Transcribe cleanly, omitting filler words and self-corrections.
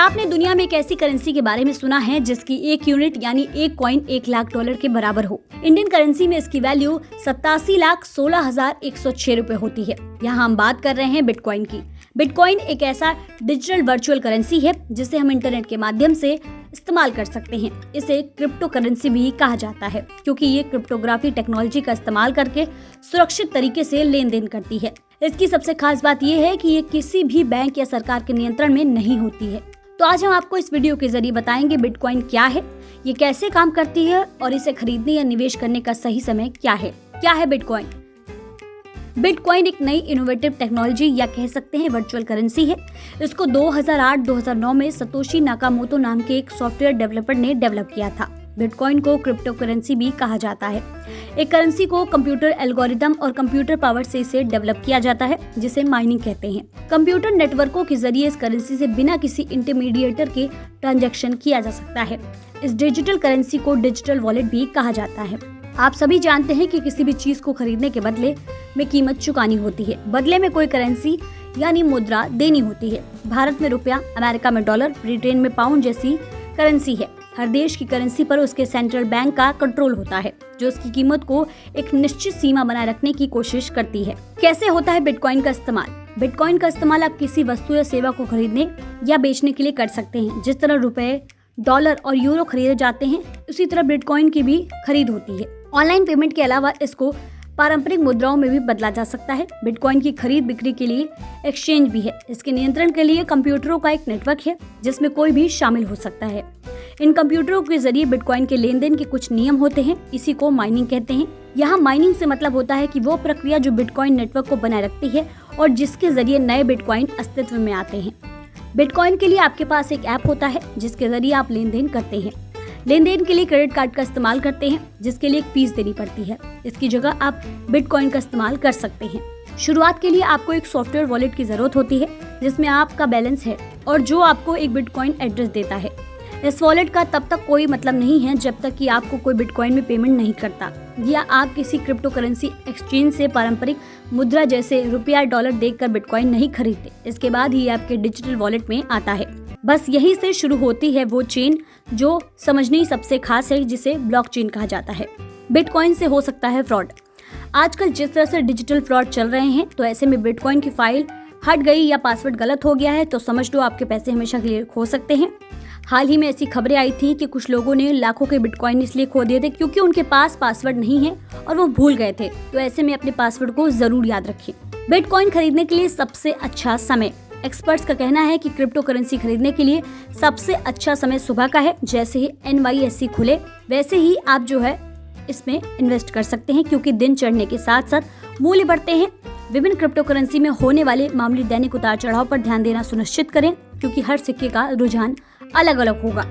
आपने दुनिया में एक ऐसी करेंसी के बारे में सुना है जिसकी एक यूनिट यानी एक कॉइन $1,00,000 के बराबर हो? इंडियन करेंसी में इसकी वैल्यू 87,16,106 रुपए होती है। यहाँ हम बात कर रहे हैं बिटकॉइन की। बिटकॉइन एक ऐसा डिजिटल वर्चुअल करेंसी है जिसे हम इंटरनेट के माध्यम से इस्तेमाल कर सकते हैं। इसे क्रिप्टो करेंसी भी कहा जाता है क्योंकि ये क्रिप्टोग्राफी टेक्नोलॉजी का इस्तेमाल करके सुरक्षित तरीके से लेन देन करती है। इसकी सबसे खास बात यह है कि ये किसी भी बैंक या सरकार के नियंत्रण में नहीं होती है। तो आज हम आपको इस वीडियो के जरिए बताएंगे बिटकॉइन क्या है, ये कैसे काम करती है और इसे खरीदने या निवेश करने का सही समय क्या है। क्या है बिटकॉइन? बिटकॉइन एक नई इनोवेटिव टेक्नोलॉजी या कह सकते हैं वर्चुअल करेंसी है। इसको 2008-2009 में सतोशी नाकामोटो नाम के एक सॉफ्टवेयर डेवलपर ने डेवलप किया था। बिटकॉइन को क्रिप्टो करेंसी भी कहा जाता है। एक करेंसी को कंप्यूटर एल्गोरिदम और कंप्यूटर पावर से इसे डेवलप किया जाता है जिसे माइनिंग कहते हैं। कंप्यूटर नेटवर्कों के जरिए इस करेंसी से बिना किसी इंटरमीडिएटर के ट्रांजैक्शन किया जा सकता है। इस डिजिटल करेंसी को डिजिटल वॉलेट भी कहा जाता है। आप सभी जानते हैं कि किसी भी चीज को खरीदने के बदले में कीमत चुकानी होती है। बदले में कोई करेंसी यानी मुद्रा देनी होती है। भारत में रुपया, अमेरिका में डॉलर, ब्रिटेन में पाउंड जैसी करेंसी है। हर देश की करेंसी पर उसके सेंट्रल बैंक का कंट्रोल होता है जो उसकी कीमत को एक निश्चित सीमा बनाए रखने की कोशिश करती है। कैसे होता है बिटकॉइन का इस्तेमाल? बिटकॉइन का इस्तेमाल आप किसी वस्तु या सेवा को खरीदने या बेचने के लिए कर सकते हैं। जिस तरह रुपए, डॉलर और यूरो खरीदे जाते हैं उसी तरह बिटकॉइन की भी खरीद होती है। ऑनलाइन पेमेंट के अलावा इसको पारंपरिक मुद्राओं में भी बदला जा सकता है। बिटकॉइन की खरीद बिक्री के लिए एक्सचेंज भी है। इसके नियंत्रण के लिए कंप्यूटरों का एक नेटवर्क है जिसमें कोई भी शामिल हो सकता है। इन कंप्यूटरों के जरिए बिटकॉइन के लेन देन के कुछ नियम होते हैं। इसी को माइनिंग कहते हैं। यहाँ माइनिंग से मतलब होता है कि वो प्रक्रिया जो बिटकॉइन नेटवर्क को बनाए रखती है और जिसके जरिए नए बिटकॉइन अस्तित्व में आते हैं। बिटकॉइन के लिए आपके पास एक ऐप होता है जिसके जरिए आप लेन देन करते हैं। लेन देन के लिए क्रेडिट कार्ड का इस्तेमाल करते हैं जिसके लिए एक फीस देनी पड़ती है। इसकी जगह आप बिटकॉइन का इस्तेमाल कर सकते हैं। शुरुआत के लिए आपको एक सॉफ्टवेयर वॉलेट की जरूरत होती है जिसमें आपका बैलेंस है और जो आपको एक बिटकॉइन एड्रेस देता है। इस वॉलेट का तब तक कोई मतलब नहीं है जब तक कि आपको कोई बिटकॉइन में पेमेंट नहीं करता या आप किसी क्रिप्टो करेंसी एक्सचेंज से पारंपरिक मुद्रा जैसे रुपया, डॉलर देकर बिटकॉइन नहीं खरीदते। इसके बाद ही आपके डिजिटल वॉलेट में आता है। बस यही से शुरू होती है वो चेन जो समझनी सबसे खास है, जिसे ब्लॉकचेन कहा जाता है। बिटकॉइन से हो सकता है फ्रॉड। आजकल जिस तरह से डिजिटल फ्रॉड चल रहे हैं तो ऐसे में बिटकॉइन की फाइल हट गई या पासवर्ड गलत हो गया है तो समझ लो आपके पैसे हमेशा के लिए खो सकते हैं। हाल ही में ऐसी खबरें आई थी कि कुछ लोगों ने लाखों के बिटकॉइन इसलिए खो दिए थे क्योंकि उनके पास पासवर्ड नहीं है और वो भूल गए थे। तो ऐसे में अपने पासवर्ड को जरूर याद रखें। बिटकॉइन खरीदने के लिए सबसे अच्छा समय। एक्सपर्ट्स का कहना है कि क्रिप्टो करेंसी खरीदने के लिए सबसे अच्छा समय सुबह का है। जैसे ही NYSE खुले वैसे ही आप जो है इसमें इन्वेस्ट कर सकते हैं क्योंकि दिन चढ़ने के साथ साथ मूल्य बढ़ते हैं। विभिन्न क्रिप्टो करेंसी में होने वाले मामूली दैनिक उतार चढ़ाव पर ध्यान देना सुनिश्चित करें क्योंकि हर सिक्के का रुझान अलग अलग होगा।